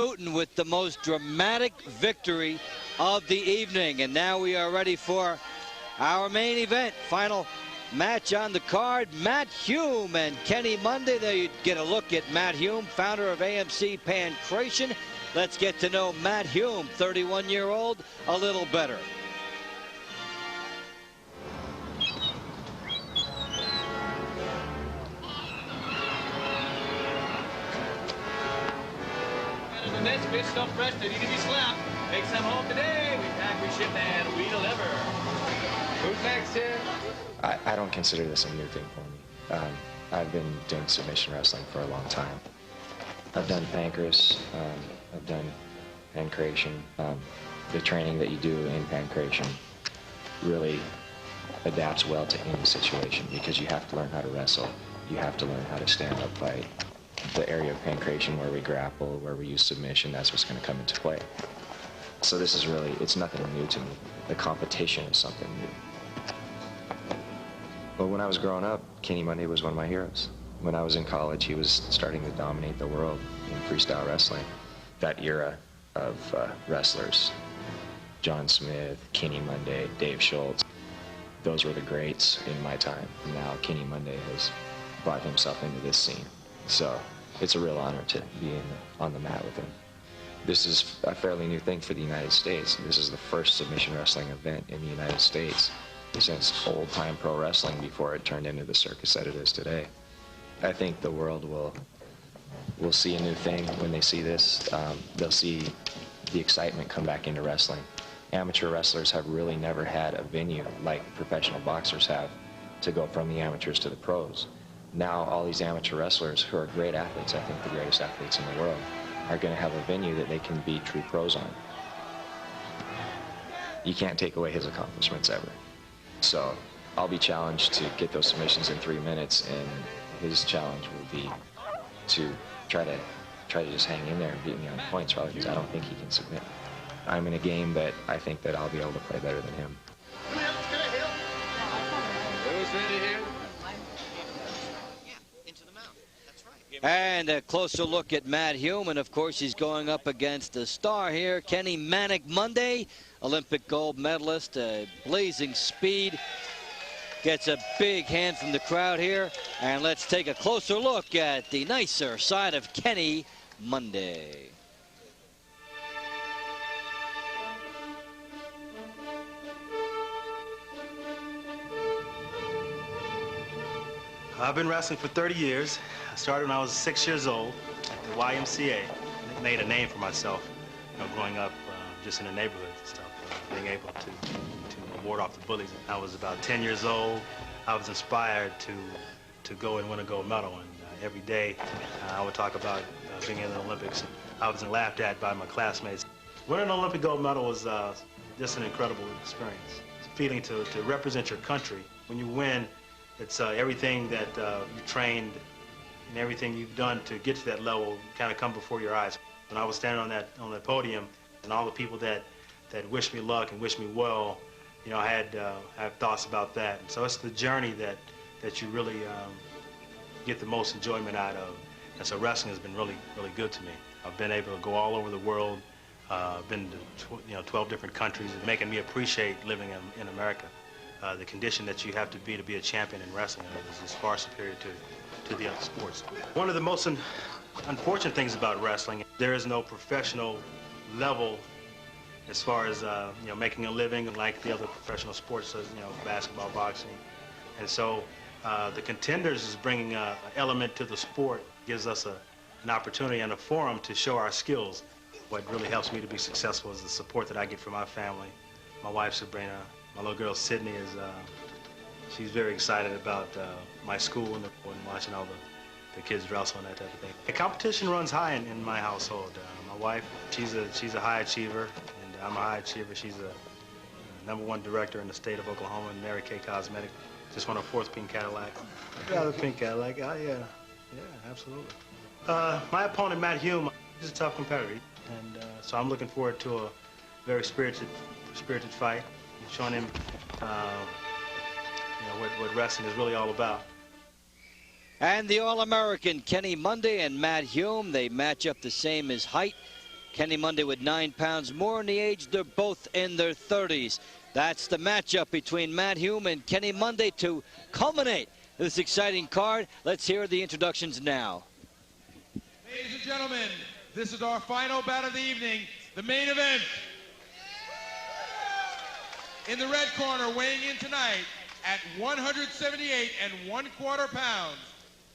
With the most dramatic victory of the evening. And now we are ready for our main event. Final match on the card, Matt Hume and Kenny Mondea. There you get a look at Matt Hume, founder of AMC Pankration. Let's get to know Matt Hume, 31-year-old, a little better. This fish so fresh they need to be slapped. Make some home today. We pack, we ship, and we deliver. Who's next here? I don't consider this a new thing for me. I've been doing submission wrestling for a long time. I've done pankration, I've done pankration. The training that you do in pankration really adapts well to any situation because you have to learn how to wrestle. You have to learn how to stand up fight. The area of pankration where we grapple, where we use submission, that's what's going to come into play. So this is really, it's nothing new to me. The competition is something new. But when I was growing up, Keni Moндея was one of my heroes. When I was in college, he was starting to dominate the world in freestyle wrestling. That era of wrestlers, John Smith, Keni Moндея, Dave Schultz, those were the greats in my time. Now Keni Moндея has brought himself into this scene. So it's a real honor to be on the mat with him. This is a fairly new thing for the United States. This is the first submission wrestling event in the United States since old-time pro wrestling before it turned into the circus that it is today. I think the world will see a new thing when they see this. They'll see the excitement come back into wrestling. Amateur wrestlers have really never had a venue like professional boxers have to go from the amateurs to the pros. Now all these amateur wrestlers who are great athletes, I think the greatest athletes in the world, are going to have a venue that they can be true pros on. You can't take away his accomplishments ever. So I'll be challenged to get those submissions in 3 minutes, and his challenge will be to try to just hang in there and beat me on points, probably because I don't think he can submit. I'm in a game that I think that I'll be able to play better than him. Who's ready here? And a closer look at Matt Hume, and of course he's going up against a star here, Kenny Moндея, Olympic gold medalist, blazing speed. Gets a big hand from the crowd here, and let's take a closer look at the nicer side of Kenny Moндея. I've been wrestling for 30 years. I started when I was 6 years old at the YMCA. I made a name for myself, growing up just in the neighborhood and stuff, being able to ward off the bullies. I was about 10 years old. I was inspired to go and win a gold medal, and every day I would talk about being in the Olympics. I was laughed at by my classmates. Winning an Olympic gold medal was just an incredible experience. It's a feeling to represent your country. When you win, it's everything that you trained and everything you've done to get to that level kind of come before your eyes. When I was standing on that podium, and all the people that wished me luck and wished me well, I had thoughts about that. And so it's the journey that you really get the most enjoyment out of. And so wrestling has been really good to me. I've been able to go all over the world, been to 12 different countries, and making me appreciate living in America. The condition that you have to be a champion in wrestling is far superior to the other sports. One of the most unfortunate things about wrestling, there is no professional level as far as making a living like the other professional sports, basketball, boxing. And so the Contenders is bringing an element to the sport, gives us an opportunity and a forum to show our skills. What really helps me to be successful is the support that I get from my family. My wife, Sabrina. My little girl, Sydney, she's very excited about my school and watching all the kids wrestle and that type of thing. The competition runs high in my household. My wife, she's a high achiever, and I'm a high achiever. She's a #1 director in the state of Oklahoma, Mary Kay Cosmetics. Just won a 4th pink Cadillac. Yeah, the pink Cadillac. Oh, yeah, absolutely. My opponent, Matt Hume, he's a tough competitor, and so I'm looking forward to a very spirited fight. Showing him what wrestling is really all about. And the All-American Kenny Moндея and Matt Hume, they match up the same as height Kenny Moндея with 9 pounds more in the age. They're both in their 30s. That's the matchup between Matt Hume and Kenny Moндея to culminate this exciting card. Let's hear the introductions now. Ladies and gentlemen, this is our final bout of the evening, the main event. In the red corner, weighing in tonight at 178 1/4 pounds,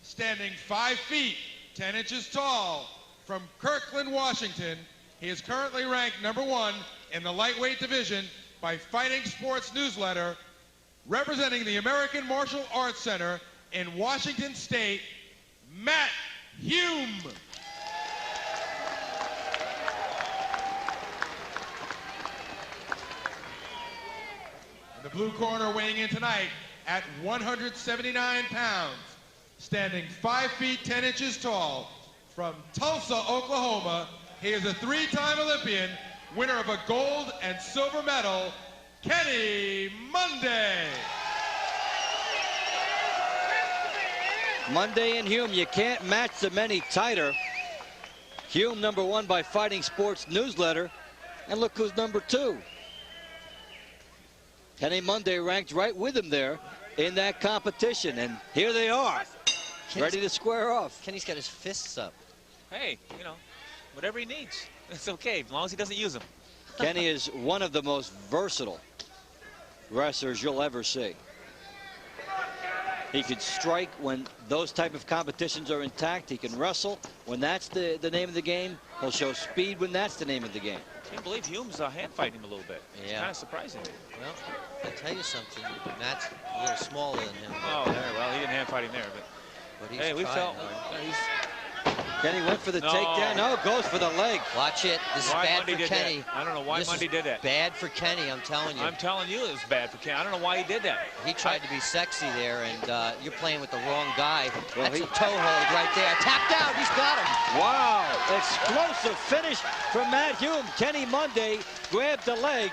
standing 5 feet, 10 inches tall, from Kirkland, Washington. He is currently ranked #1 in the lightweight division by Fighting Sports Newsletter, representing the American Martial Arts Center in Washington State, Matt Hume. In the blue corner, weighing in tonight at 179 pounds, standing 5 feet 10 inches tall, from Tulsa, Oklahoma. He is a 3-time Olympian, winner of a gold and silver medal, Kenny Moндея. Moндея and Hume, you can't match them any tighter. Hume #1 by Fighting Sports Newsletter, and look who's #2. Kenny Moндея ranked right with him there in that competition, and here they are, ready to square off. Kenny's got his fists up. Hey, you know, whatever he needs, it's okay, as long as he doesn't use them. Kenny is one of the most versatile wrestlers you'll ever see. He can strike when those type of competitions are intact. He can wrestle when that's the name of the game. He'll show speed when that's the name of the game. I can't believe Hume's hand fighting him a little bit. It's Yeah. kind of surprising. Well, I'll tell you something. Matt's a little smaller than him. Oh, there. Well, he didn't hand fight him there, But he's hey, we trying felt. hard. Kenny went for the No. takedown. No, goes for the leg. Watch it. This is Why bad Moндея for did Kenny. that? I don't know why This Moндея is did that. Bad for Kenny, I'm telling you. I'm telling you, it was bad for Kenny. I don't know why he did that. He tried to be sexy there, and you're playing with the wrong guy. Well, That's he- a toe hold right there. Tapped out. He's got him. Wow, explosive finish from Matt Hume. Kenny Moндея grabbed the leg,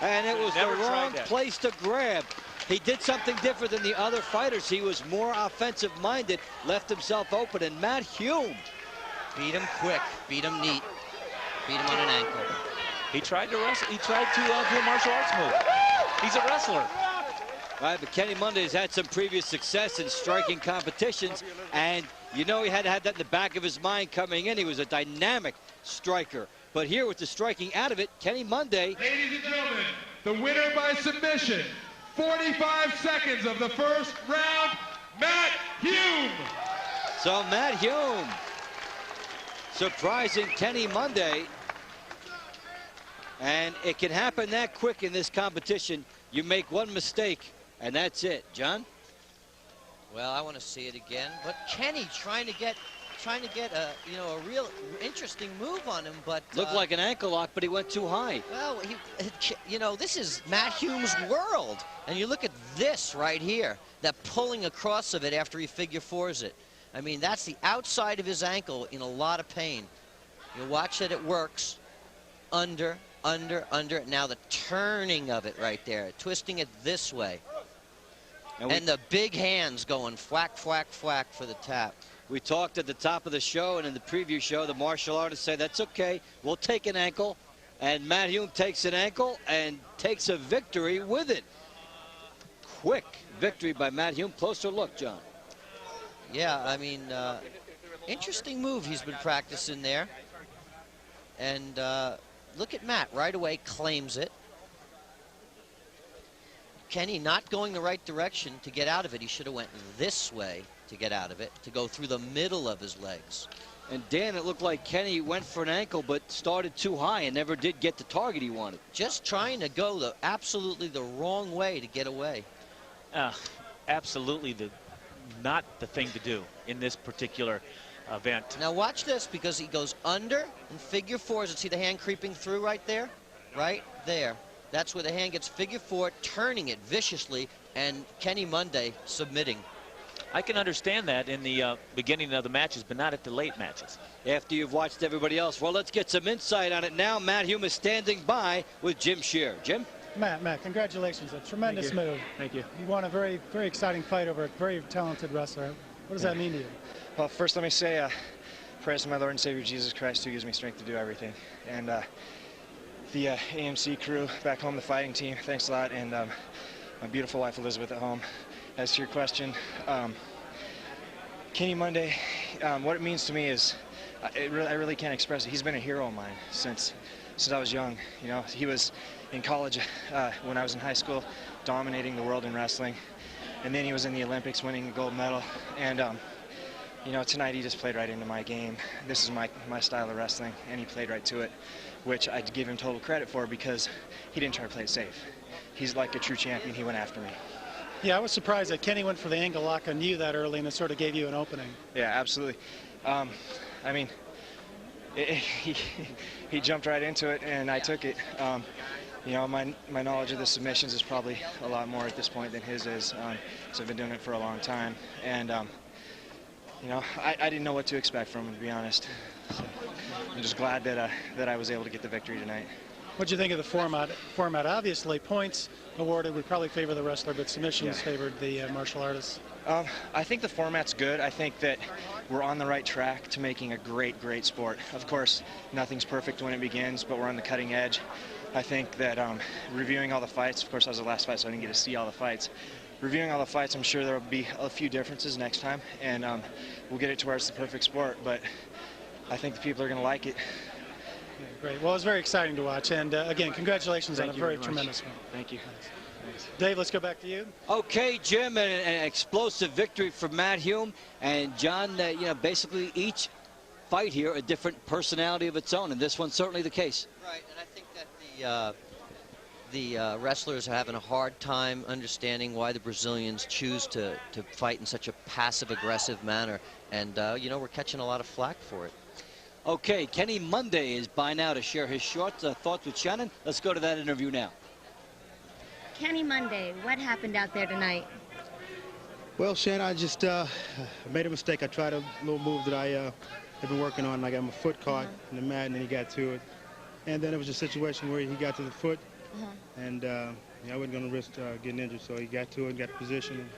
and it was the Never tried wrong that. place to grab. He did something different than the other fighters. He was more offensive-minded, left himself open, and Matt Hume. Beat him quick. Beat him neat. Beat him on an ankle. He tried to wrestle. He tried to do a martial arts move. He's a wrestler. Right, but Kenny Moндея has had some previous success in striking competitions, and you know he had that in the back of his mind coming in. He was a dynamic striker. But here with the striking out of it, Kenny Moндея. Ladies and gentlemen, the winner by submission, 45 seconds of the first round, Matt Hume. So Matt Hume surprising Kenny Moндея. And it can happen that quick in this competition. You make one mistake, and that's it. John? Well, I want to see it again. But Kenny trying to get a a real interesting move on him, but Looked like an ankle lock, but he went too high. well, this is Matt Hume's world, and you look at this right here, that pulling across of it after he figure fours it. I mean, that's the outside of his ankle in a lot of pain. You watch that it works. Under. Now the turning of it right there, twisting it this way. And the big hands going whack, whack, whack for the tap. We talked at the top of the show and in the preview show, the martial artists say, that's okay, we'll take an ankle. And Matt Hume takes an ankle and takes a victory with it. Quick victory by Matt Hume. Closer look, John. Yeah, I mean, interesting move he's been practicing there. And look at Matt, right away claims it. Kenny not going the right direction to get out of it. He should have went this way to get out of it, to go through the middle of his legs. And Dan, it looked like Kenny went for an ankle, but started too high and never did get the target he wanted. Just trying to go absolutely the wrong way to get away. Absolutely not the thing to do in this particular event. Now watch this, because he goes under and figure fours. See the hand creeping through right there? Right there. That's where the hand gets figure four, turning it viciously, and Kenny Moндея submitting. I can understand that in the beginning of the matches, but not at the late matches. After you've watched everybody else. Well, let's get some insight on it now. Matt Hume is standing by with Jim Shear. Jim? Matt, congratulations. A tremendous move. Thank you. You won a very, very exciting fight over a very talented wrestler. What does that mean to you? Well, first let me say Praise to my Lord and Savior Jesus Christ, who gives me strength to do everything. And the AMC crew back home, the fighting team, thanks a lot. And my beautiful wife Elizabeth at home. As to your question, Kenny Moндея, what it means to me is, I really can't express it. He's been a hero of mine since I was young. You know, he was in college when I was in high school, dominating the world in wrestling, and then he was in the Olympics, winning a gold medal. And you know, tonight he just played right into my game. This is my style of wrestling, and he played right to it, which I give him total credit for because he didn't try to play it safe. He's like a true champion. He went after me. Yeah, I was surprised that Kenny went for the angle lock on you that early, and it sort of gave you an opening. Yeah, absolutely. I mean, he jumped right into it, and I took it. You know, my knowledge of the submissions is probably a lot more at this point than his is, so I've been doing it for a long time. And, you know, I didn't know what to expect from him, to be honest. So I'm just glad that I was able to get the victory tonight. What do you think of the format? Obviously, points awarded would probably favor the wrestler, but submissions favored the martial artist. I think the format's good. I think that we're on the right track to making a great sport. Of course, nothing's perfect when it begins, but we're on the cutting edge. I think that reviewing all the fights, of course I was the last fight, so I didn't get to see all the fights. Reviewing all the fights, I'm sure there will be a few differences next time, and we'll get it to where it's the perfect sport, but I think the people are going to like it. Yeah, great. Well, it was very exciting to watch, and again, congratulations on a very tremendous one. Thank you. Dave, let's go back to you. Okay, Jim, an explosive victory for Matt Hume. And John, you know, basically each fight here a different personality of its own, and this one's certainly the case. Right, and I think that the wrestlers are having a hard time understanding why the Brazilians choose to fight in such a passive-aggressive manner, and you know, we're catching a lot of flack for it. Okay, Kenny Moндея is by now to share his short thoughts with Shannon. Let's go to that interview now. Kenny Moндея, what happened out there tonight? Well, Shannon, I just made a mistake. I tried a little move that I have been working on, and I got my foot caught in the mat, and then he got to it. And then it was a situation where he got to the foot, and I wasn't going to risk getting injured, so he got to it, got the position. And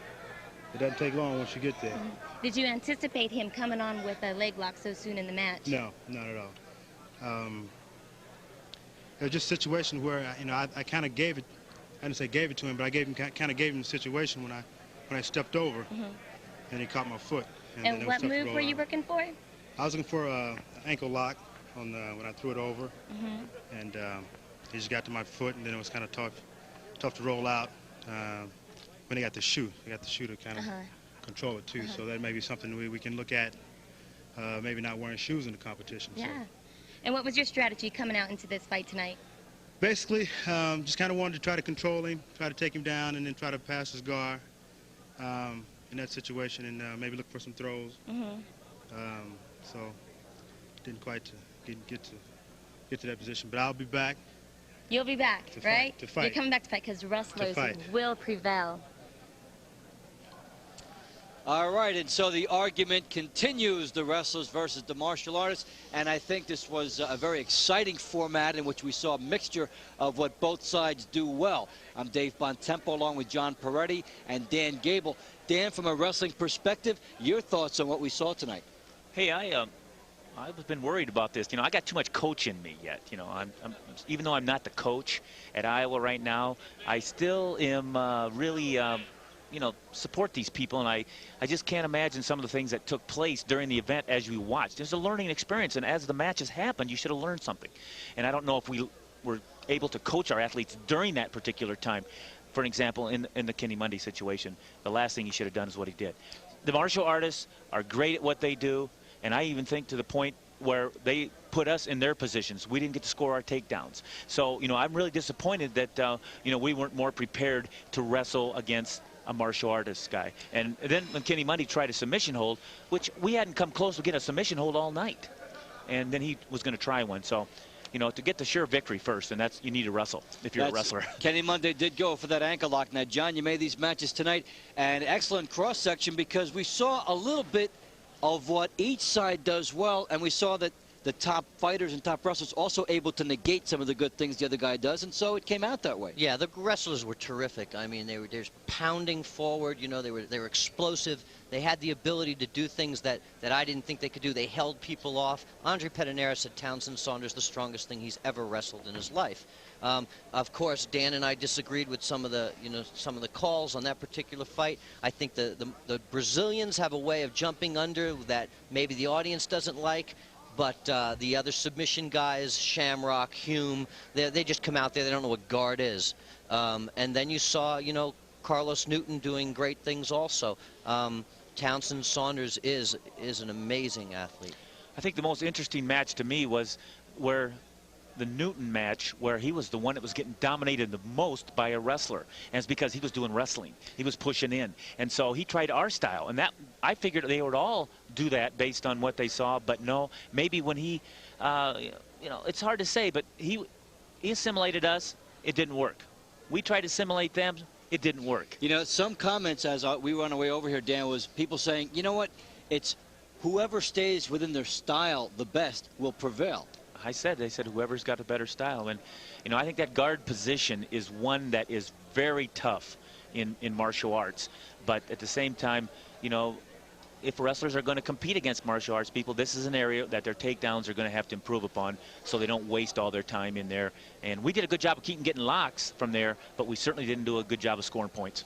it doesn't take long once you get there. Did you anticipate him coming on with a leg lock so soon in the match? No, not at all. It was just a situation where, you know, I kind of gave it. I didn't say gave it to him, but I kind of gave him the situation when I stepped over, and he caught my foot. And what move were you working for? I was looking for an ankle lock on when I threw it over, and he just got to my foot, and then it was kind of tough to roll out. When he got the shoe, to kind of control it too. So that may be something we can look at. Maybe not wearing shoes in the competition. Yeah. So. And what was your strategy coming out into this fight tonight? Basically, just kind of wanted to try to control him, try to take him down, and then try to pass his guard in that situation, and maybe look for some throws. So didn't quite get to that position, but I'll be back. You'll be back, right? To fight. You're coming back to fight because wrestlers will prevail. All right, and so the argument continues, the wrestlers versus the martial artists, and I think this was a very exciting format in which we saw a mixture of what both sides do well. I'm Dave Bontempo along with John Peretti and Dan Gable. Dan, from a wrestling perspective, your thoughts on what we saw tonight? Hey, I've been worried about this. You know, I got too much coach in me yet. You know, even though I'm not the coach at Iowa right now, I still am really you know, support these people, and I just can't imagine some of the things that took place during the event as we watched. There's a learning experience, and as the matches happened, you should have learned something. And I don't know if we were able to coach our athletes during that particular time. For example, in the Kenny Moндея situation, the last thing he should have done is what he did. The martial artists are great at what they do, and I even think to the point where they put us in their positions. We didn't get to score our takedowns. So, you know, I'm really disappointed that, you know, we weren't more prepared to wrestle against a martial artist guy. And then when Kenny Moндея tried a submission hold, which we hadn't come close to getting a submission hold all night, and then he was going to try one. So, you know, to get the sure victory first, and that's, you need to wrestle if you're a wrestler. Kenny Moндея did go for that ankle lock. Now, John, you made these matches tonight, and excellent cross-section because we saw a little bit of what each side does well, and we saw that the top fighters and top wrestlers also able to negate some of the good things the other guy does, and so it came out that way. Yeah, the wrestlers were terrific. I mean, they were just pounding forward. You know, they were explosive. They had the ability to do things that I didn't think they could do. They held people off. Andre Pedernera said Townsend Saunders the strongest thing he's ever wrestled in his life. Of course, Dan and I disagreed with some of the calls on that particular fight. I think the Brazilians have a way of jumping under that maybe the audience doesn't like. But the other submission guys, Shamrock, Hume, they just come out there. They don't know what guard is. And then you saw, you know, Carlos Newton doing great things also. Townsend Saunders is an amazing athlete. I think the most interesting match to me was where the Newton match, where he was the one that was getting dominated the most by a wrestler, and it's because he was doing wrestling. He was pushing in, and so he tried our style, and that I figured they would all do that based on what they saw. But no, maybe when he, you know, it's hard to say, but he assimilated us. It didn't work. We tried to assimilate them. It didn't work. You know, some comments as we were on our way over here, Dan, was people saying, you know what, it's whoever stays within their style the best will prevail. They said whoever's got a better style. And, you know, I think that guard position is one that is very tough in martial arts. But at the same time, you know, if wrestlers are going to compete against martial arts people, this is an area that their takedowns are going to have to improve upon so they don't waste all their time in there. And we did a good job of keeping getting locks from there, but we certainly didn't do a good job of scoring points.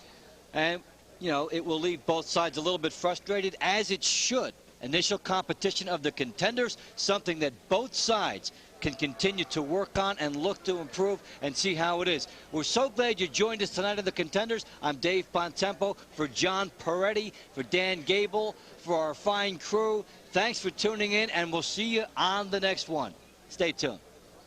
And, you know, it will leave both sides a little bit frustrated, as it should. Initial competition of the contenders, something that both sides can continue to work on and look to improve and see how it is. We're so glad you joined us tonight on the Contenders. I'm Dave Bontempo, for John Peretti, for Dan Gable, for our fine crew. Thanks for tuning in, and we'll see you on the next one. Stay tuned.